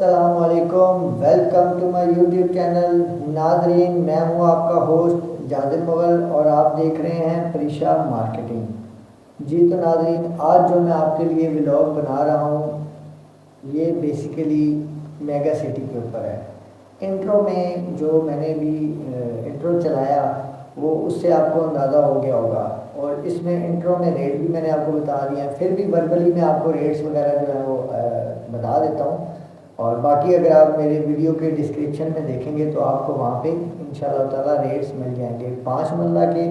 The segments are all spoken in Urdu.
السلام علیکم، welcome to my YouTube channel. ناظرین، میں ہوں آپ کا ہوسٹ جادل مغل اور آپ دیکھ رہے ہیں پریشا مارکیٹنگ۔ جی تو ناظرین، آج جو میں آپ کے لیے ولاگ بنا رہا ہوں یہ بیسیکلی میگا سٹی کے اوپر ہے۔ انٹرو میں جو میں نے بھی انٹرو چلایا وہ اس سے آپ کو اندازہ ہو گیا ہوگا، اور اس میں انٹرو میں ریٹ بھی میں نے آپ کو بتا دیا ہے، پھر بھی وربلی میں آپ کو ریٹس وغیرہ جو ہے وہ بتا دیتا ہوں۔ اور باقی اگر آپ میرے ویڈیو کے ڈسکرپشن میں دیکھیں گے تو آپ کو وہاں پہ انشاءاللہ تعالیٰ ریٹس مل جائیں گے، 5 مرلہ کے،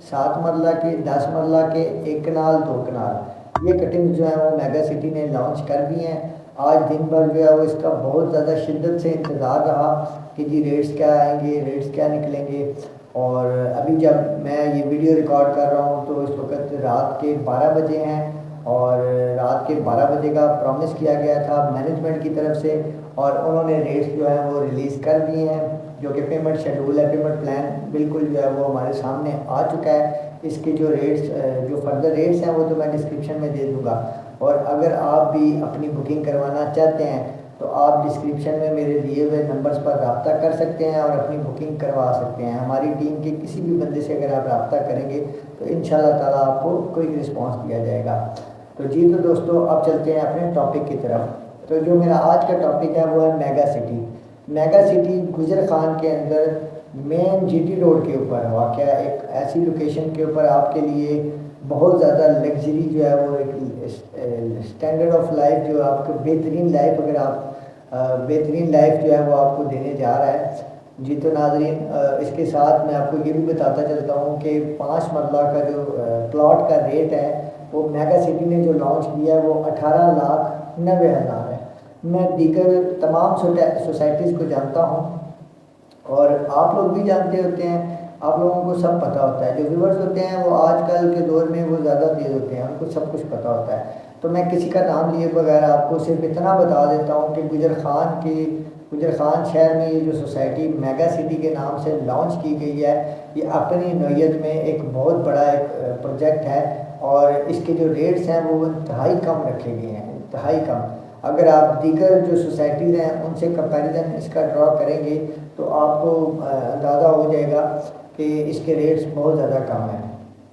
7 مرلہ کے، 10 مرلہ کے، 1 کنال 2 کنال۔ یہ کٹنگ جو ہے وہ میگا سٹی نے لانچ کر دی ہیں۔ آج دن بھر جو ہے وہ اس کا بہت زیادہ شدت سے انتظار رہا کہ جی ریٹس کیا آئیں گے، ریٹس کیا نکلیں گے۔ اور ابھی جب میں یہ ویڈیو ریکارڈ کر رہا ہوں تو اس وقت رات کے 12 بجے ہیں، اور رات کے 12 بجے کا پرومس کیا گیا تھا مینجمنٹ کی طرف سے، اور انہوں نے ریٹس جو ہے وہ ریلیز کر دیے ہیں، جو کہ پیمنٹ شیڈول ہے، پیمنٹ پلان بالکل جو ہے وہ ہمارے سامنے آ چکا ہے۔ اس کے جو ریٹس جو فردر ریٹس ہیں وہ تو میں ڈسکرپشن میں دے دوں گا، اور اگر آپ بھی اپنی بکنگ کروانا چاہتے ہیں تو آپ ڈسکرپشن میں میرے دیے ہوئے نمبرز پر رابطہ کر سکتے ہیں اور اپنی بکنگ کروا سکتے ہیں۔ ہماری ٹیم کے کسی بھی بندے سے اگر آپ رابطہ کریں گے تو انشاءاللہ تعالیٰ آپ کو کوئی رسپانس دیا جائے گا۔ تو جی تو دوستو، اب چلتے ہیں اپنے ٹاپک کی طرف۔ تو جو میرا آج کا ٹاپک ہے وہ ہے میگا سٹی۔ میگا سٹی گجر خان کے اندر مین جی ٹی روڈ کے اوپر واقع ہے، ایک ایسی لوکیشن کے اوپر آپ کے لیے بہت زیادہ لگژری جو ہے وہ ایک اسٹینڈرڈ آف لائف جو آپ کو بہترین لائف، اگر آپ بہترین لائف جو ہے وہ آپ کو دینے جا رہا ہے۔ جی تو ناظرین، اس کے ساتھ میں آپ کو یہ بھی بتاتا چلتا ہوں کہ 5 مرلہ کا جو پلاٹ کا ریٹ ہے وہ میگا سٹی نے جو لانچ کیا ہے وہ 18,90,000 ہے۔ میں دیگر تمام سوسائٹیز کو جانتا ہوں، اور آپ لوگ بھی جانتے ہوتے ہیں، آپ لوگوں کو سب پتہ ہوتا ہے۔ جو ویورز ہوتے ہیں وہ آج کل کے دور میں وہ زیادہ تیز ہوتے ہیں، ان کو سب کچھ پتہ ہوتا ہے۔ تو میں کسی کا نام لیے بغیر آپ کو صرف اتنا بتا دیتا ہوں کہ گجر خان شہر میں یہ جو سوسائٹی میگا سٹی کے نام سے لانچ کی گئی ہے، یہ اپنی نوعیت میں ایک بہت بڑا ایک پروجیکٹ ہے، اور اس کے جو ریٹس ہیں وہ انتہائی کم رکھے گئے ہیں، انتہائی کم۔ اگر آپ دیگر جو سوسائٹیز ہیں ان سے کمپیریزن اس کا ڈرا کریں گے تو آپ کو اندازہ ہو جائے گا کہ اس کے ریٹس بہت زیادہ کم ہیں۔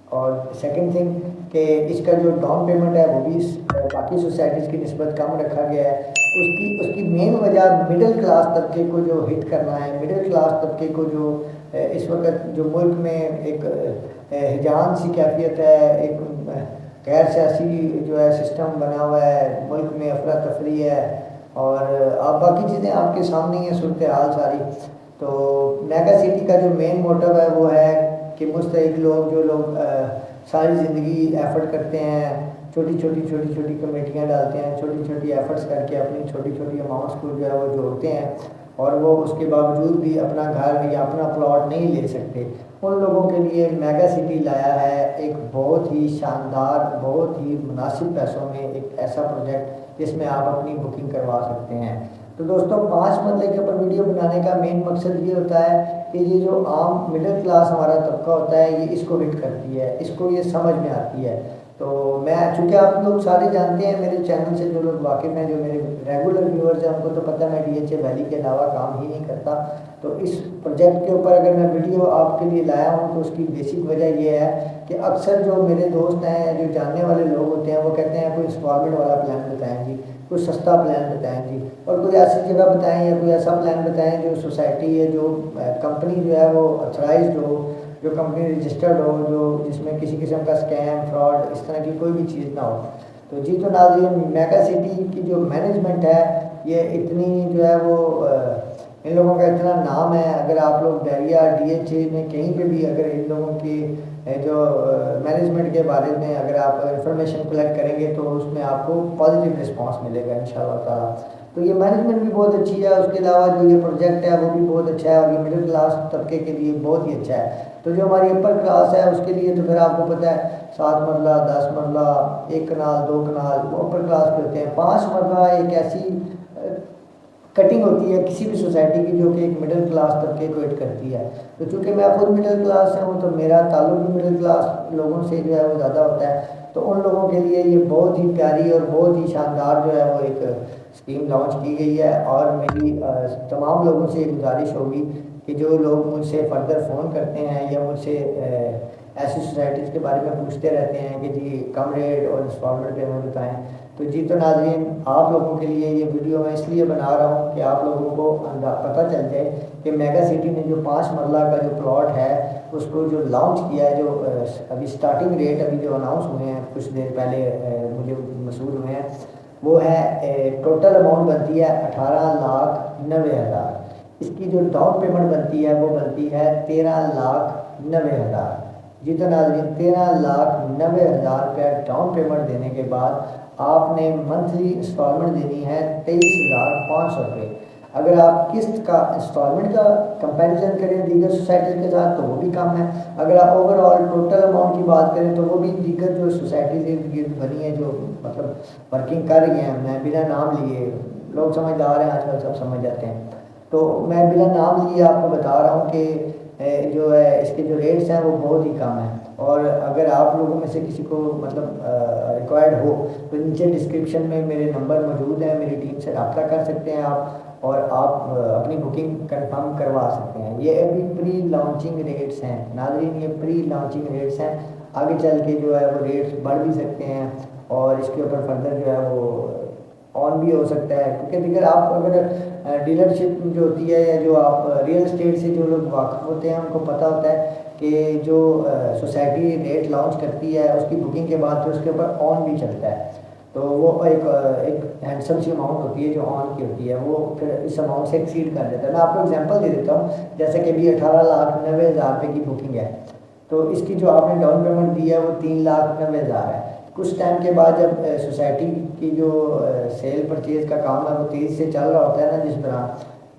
اور سیکنڈ تھنگ کہ اس کا جو ڈاؤن پیمنٹ ہے وہ بھی باقی سوسائٹیز کی نسبت کم رکھا گیا ہے۔ اس کی مین وجہ مڈل کلاس طبقے کو جو ہٹ کرنا ہے، مڈل کلاس طبقے کو جو اس وقت جو ملک میں ایک ہجان سی کیفیت ہے، ایک غیر سیاسی جو ہے سسٹم بنا ہوا ہے، ملک میں افراتفری ہے، اور آپ باقی چیزیں آپ کے سامنے ہیں، صورتحال ساری۔ تو میگا سٹی کا جو مین موٹو ہے وہ ہے کہ مستحق لوگ، جو لوگ ساری زندگی ایفرٹ کرتے ہیں، چھوٹی چھوٹی کمیٹیاں ڈالتے ہیں، چھوٹی چھوٹی ایفرٹس کر کے اپنی چھوٹی چھوٹی اماؤنٹس کو جو ہے وہ جوڑتے ہیں، اور وہ اس کے باوجود بھی اپنا گھر یا اپنا پلاٹ نہیں لے سکتے، ان لوگوں کے لیے میگا سٹی لایا ہے ایک بہت ہی شاندار، بہت ہی مناسب پیسوں میں ایک ایسا پروجیکٹ جس میں آپ اپنی بکنگ کروا سکتے ہیں۔ تو دوستوں، 5 مرلے کے اوپر ویڈیو بنانے کا مین مقصد یہ ہوتا ہے کہ یہ جو عام مڈل کلاس ہمارا طبقہ ہوتا ہے یہ اس کو ہٹ کرتی ہے، اس کو یہ سمجھ میں آتی ہے۔ تو میں، چونکہ آپ لوگ سارے جانتے ہیں میرے چینل سے، جو لوگ واقف ہیں، جو میرے ریگولر ویورز ہیں، ان کو تو پتہ ہے میں ڈی ایچ اے ویلی کے علاوہ کام ہی نہیں کرتا۔ تو اس پروجیکٹ کے اوپر اگر میں ویڈیو آپ کے لیے لایا ہوں تو اس کی بیسک وجہ یہ ہے کہ اکثر جو میرے دوست ہیں، جو جاننے والے لوگ ہوتے ہیں، وہ کہتے ہیں کوئی انسٹالمنٹ والا پلان بتائیں جی، کوئی سستا پلان بتائیں جی، اور کوئی ایسی جگہ بتائیں یا کوئی ایسا پلان بتائیں جو سوسائٹی ہے، جو کمپنی جو ہے وہ اتھرائزڈ ہو، جو کمپنی رجسٹرڈ ہو، جو جس میں کسی قسم کا اسکیم، فراڈ، اس طرح کی کوئی بھی چیز نہ ہو۔ تو جی تو ناظرین، میگا سٹی کی جو مینجمنٹ ہے یہ اتنی جو ہے وہ ان لوگوں کا اتنا نام ہے، اگر آپ لوگ ڈیریا ڈی ایچ اے میں کہیں پہ بھی اگر ان لوگوں کی جو مینجمنٹ کے بارے میں اگر آپ انفارمیشن کلیکٹ کریں گے تو اس میں آپ کو پازیٹیو رسپانس ملے گا انشاءاللہ تعالیٰ۔ تو یہ مینجمنٹ بھی بہت اچھی ہے، اس کے علاوہ جو یہ پروجیکٹ ہے وہ بھی بہت اچھا ہے، اور یہ مڈل کلاس طبقے کے لیے بہت ہی اچھا ہے۔ تو جو ہماری اپر کلاس ہے اس کے لیے تو پھر آپ کو پتہ ہے 7 مرلہ، 10 مرلہ، 1 کنال 2 کنال وہ اپر کلاس کے ہوتے ہیں۔ 5 مرلہ ایک ایسی کٹنگ ہوتی ہے کسی بھی سوسائٹی کی جو کہ ایک مڈل کلاس طبقے کو ہٹ کرتی ہے۔ تو چونکہ میں خود مڈل کلاس سے ہوں تو میرا تعلق بھی مڈل کلاس لوگوں سے جو ہے وہ زیادہ ہوتا ہے، تو ان لوگوں کے لیے یہ بہت ہی پیاری اور بہت ہی شاندار جو ہے وہ ایک اسکیم لانچ کی گئی ہے، اور میری تمام لوگوں سے یہ گزارش ہوگی کہ جو لوگ مجھ سے فردر فون کرتے ہیں یا مجھ سے ایسی سوسائٹیز کے بارے میں پوچھتے رہتے ہیں کہ جی کم ریٹ اور انسٹالمنٹ پیمنٹ بتائیں، تو جی تو ناظرین آپ لوگوں کے لیے یہ ویڈیو میں اس لیے بنا رہا ہوں کہ آپ لوگوں کو پتہ چل جائے کہ میگا سٹی نے جو 5 مرلہ کا جو پلاٹ ہے اس کو جو لانچ کیا ہے، جو ابھی سٹارٹنگ ریٹ ابھی جو اناؤنس ہوئے ہیں کچھ دیر پہلے مجھے موصول ہوئے ہیں، وہ ہے ٹوٹل اماؤنٹ بنتی ہے 18,90,000۔ اس کی جو ڈاؤن پیمنٹ بنتی ہے وہ بنتی ہے 13,90,000۔ جی تو ناظرین 13,90,000 روپیہ ڈاؤن پیمنٹ دینے کے بعد آپ نے منتھلی انسٹالمنٹ دینی ہے 23,500 روپے۔ اگر آپ قسط کا انسٹالمنٹ کا کمپیریزن کریں دیگر سوسائٹیز کے ساتھ تو وہ بھی کم ہے، اگر آپ اوور آل ٹوٹل اماؤنٹ کی بات کریں تو وہ بھی دیگر جو سوسائٹیز ارد گرد بنی ہیں جو مطلب ورکنگ کر رہی ہیں، میں بنا نام لیے، لوگ سمجھدار ہیں آج کل سب سمجھ جاتے ہیں، تو میں بلا نام لیے آپ کو بتا رہا ہوں کہ جو ہے اس کے جو ریٹس ہیں وہ بہت ہی کم ہیں، اور اگر آپ لوگوں میں سے کسی کو مطلب ریکوائرڈ ہو تو نیچے ڈسکرپشن میں میرے نمبر موجود ہیں، میری ٹیم سے رابطہ کر سکتے ہیں آپ، اور آپ اپنی بکنگ کنفرم کروا سکتے ہیں۔ یہ ابھی پری لانچنگ ریٹس ہیں ناظرین، یہ پری لانچنگ ریٹس ہیں، آگے چل کے جو ہے وہ ریٹس بڑھ بھی سکتے ہیں اور اس کے اوپر فردر جو ہے وہ آن بھی ہو سکتا ہے، کیونکہ دیگر آپ اگر ڈیلرشپ جو ہوتی ہے یا جو آپ ریئل اسٹیٹ سے جو لوگ واقف ہوتے ہیں ان کو پتہ ہوتا ہے کہ جو سوسائٹی ریٹ لانچ کرتی ہے اس کی بکنگ کے بعد پھر اس کے اوپر آن بھی چلتا ہے، تو وہ ایک ہینڈسم سی اماؤنٹ ہوتی ہے جو آن کی ہوتی ہے، وہ پھر اس اماؤنٹ سے ایکسیڈ کر دیتا ہے۔ میں آپ کو ایگزامپل دے دیتا ہوں، جیسے کہ ابھی 18,90,000 روپے کی بکنگ ہے، تو اس کی جو آپ نے ڈاؤن پیمنٹ دی ہے وہ 3,90,000 ہے۔ کچھ ٹائم کے بعد جب سوسائٹی کی جو سیل پرچیز کا کام ہے وہ تیز سے چل رہا ہوتا ہے نا جس دوران،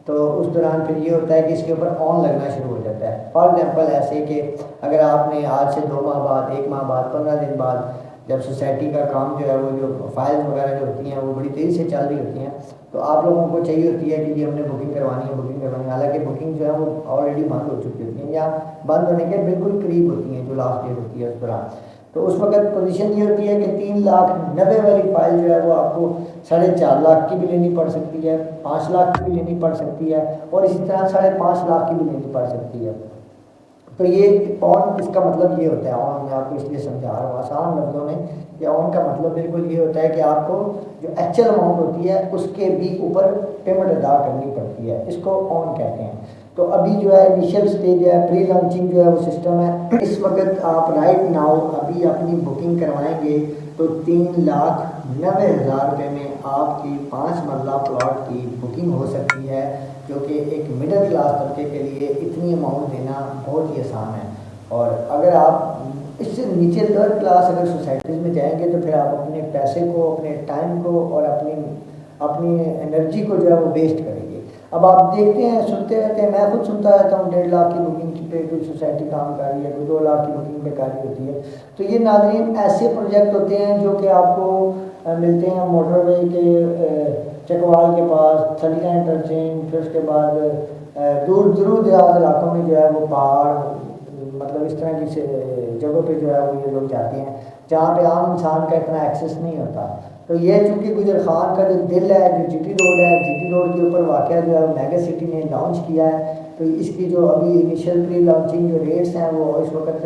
تو اس دوران پھر یہ ہوتا ہے کہ اس کے اوپر آن لگنا شروع ہو جاتا ہے۔ فار ایگزامپل ایسے کہ اگر آپ نے آج سے 2 ماہ بعد، 1 ماہ بعد، 15 دن بعد جب سوسائٹی کا کام جو ہے وہ جو فائلز وغیرہ جو ہوتی ہیں وہ بڑی تیزی سے چل رہی ہوتی ہیں، تو آپ لوگوں کو چاہیے ہوتی ہے کہ یہ ہم نے بکنگ کروانی ہے، بکنگ کروانی ہے، حالانکہ بکنگ جو ہے وہ آلریڈی بند ہو چکی ہوتی ہیں یا بند ہونے کے بالکل قریب ہوتی ہیں جو لاسٹ ڈیٹ ہوتی ہے اس دوران، تو اس وقت پوزیشن یہ ہوتی ہے کہ 3,90,000 والی فائل جو ہے وہ آپ کو 4.5 لاکھ کی بھی لینی پڑ سکتی ہے، 5 لاکھ کی بھی لینی پڑ سکتی ہے، اور اسی طرح 5.5 لاکھ کی بھی لینی پڑ سکتی ہے۔ تو یہ آن اس کا مطلب یہ ہوتا ہے، آن میں آپ کو اس لیے سمجھا رہا ہوں آسان لفظوں میں، کہ آن کا مطلب بالکل یہ ہوتا ہے کہ آپ کو جو ایکچوئل اماؤنٹ ہوتی ہے اس کے بھی اوپر پیمنٹ ادا کرنی پڑتی ہے، اس کو آن کہتے ہیں۔ تو ابھی جو ہے انیشیل سٹیج ہے، پری لانچنگ جو ہے وہ سسٹم ہے، اس وقت آپ رائٹ ناؤ ابھی اپنی بکنگ کروائیں گے تو 3,90,000 روپے میں آپ کی 5 مرلہ پلاٹ کی بکنگ ہو سکتی ہے، جو کہ ایک مڈل کلاس طبقے کے لیے اتنی اماؤنٹ دینا بہت ہی آسان ہے۔ اور اگر آپ اس سے نیچے لوور کلاس اگر سوسائٹیز میں جائیں گے تو پھر آپ اپنے پیسے کو، اپنے ٹائم کو اور اپنی انرجی کو جو ہے وہ ویسٹ کریں گے۔ اب آپ دیکھتے ہیں، سنتے رہتے ہیں، میں خود سنتا رہتا ہوں 1.5 لاکھ کی بکنگ پہ کوئی سوسائٹی کام کر رہی ہے، کوئی 2 لاکھ کی بکنگ پہ کر رہی ہوتی ہے، تو یہ ناظرین ایسے پروجیکٹ ہوتے ہیں جو کہ آپ کو ملتے ہیں موٹر وے کے چکوال کے پاس، تھلیہ انٹرچینج، پھر اس کے بعد دور دراز علاقوں میں جو ہے وہ پہاڑ، مطلب اس طرح کی جگہوں پہ جو ہے وہ یہ لوگ جاتے ہیں جہاں پہ عام انسان کا اتنا ایکسیس نہیں ہوتا۔ تو یہ چونکہ گجر خان کا جو دل ہے، جو جی ٹی روڈ ہے، جی ٹی روڈ کے اوپر واقع جو ہے میگا سٹی نے لانچ کیا ہے، تو اس کی جو ابھی انیشیل پری لانچنگ جو ریٹس ہیں وہ اس وقت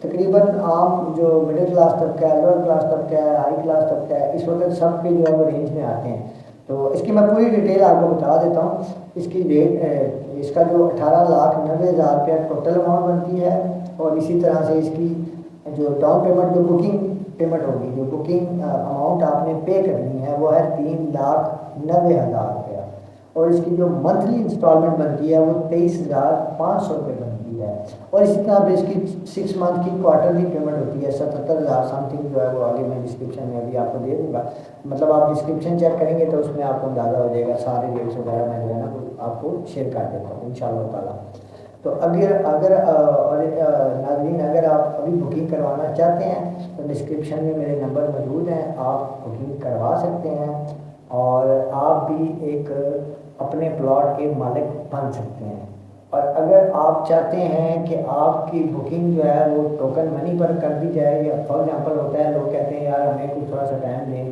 تقریباً عام جو مڈل کلاس طبقہ ہے، لوور کلاس طبقہ ہے، ہائی کلاس طبقہ ہے، اس وقت سب کے جو ہے وہ رینج میں آتے ہیں۔ تو اس کی میں پوری ڈیٹیل آپ کو بتا دیتا ہوں۔ اس کی ریٹ، اس کا جو 18,90,000 روپیہ ٹوٹل اماؤنٹ بنتی ہے، اور اسی طرح سے اس کی جو ڈاؤن پیمنٹ، جو بکنگ پیمنٹ ہوگی، جو بکنگ اماؤنٹ آپ نے پے کرنی ہے وہ ہے 3,90,000 روپیہ، اور اس کی جو منتھلی انسٹالمنٹ بنتی ہے وہ 23,500 روپے بنتی ہے، اور اسی طرح پہ اس کی 6 منتھ کی کوارٹرلی پیمنٹ ہوتی ہے 77,000 سم تھنگ، جو ہے وہ آگے میں ڈسکرپشن میں ابھی آپ کو دے دوں گا، مطلب آپ ڈسکرپشن چیک کریں گے تو اس میں آپ کو اندازہ ہو جائے گا، سارے ریٹس وغیرہ میں جو ہے نا آپ کو شیئر کر دیتا ہوں انشاءاللہ تعالیٰ۔ تو اگر ناظرین اگر آپ ابھی بکنگ کروانا چاہتے ہیں تو ڈسکرپشن میں میرے نمبر موجود ہیں، آپ بکنگ کروا سکتے ہیں اور آپ بھی ایک اپنے پلاٹ کے مالک بن سکتے ہیں۔ اور اگر آپ چاہتے ہیں کہ آپ کی بکنگ جو ہے وہ ٹوکن منی پر کر دی جائے، یا فار ایگزامپل ہوتا ہے لوگ کہتے ہیں یار ہمیں کچھ تھوڑا سا ٹائم دیں،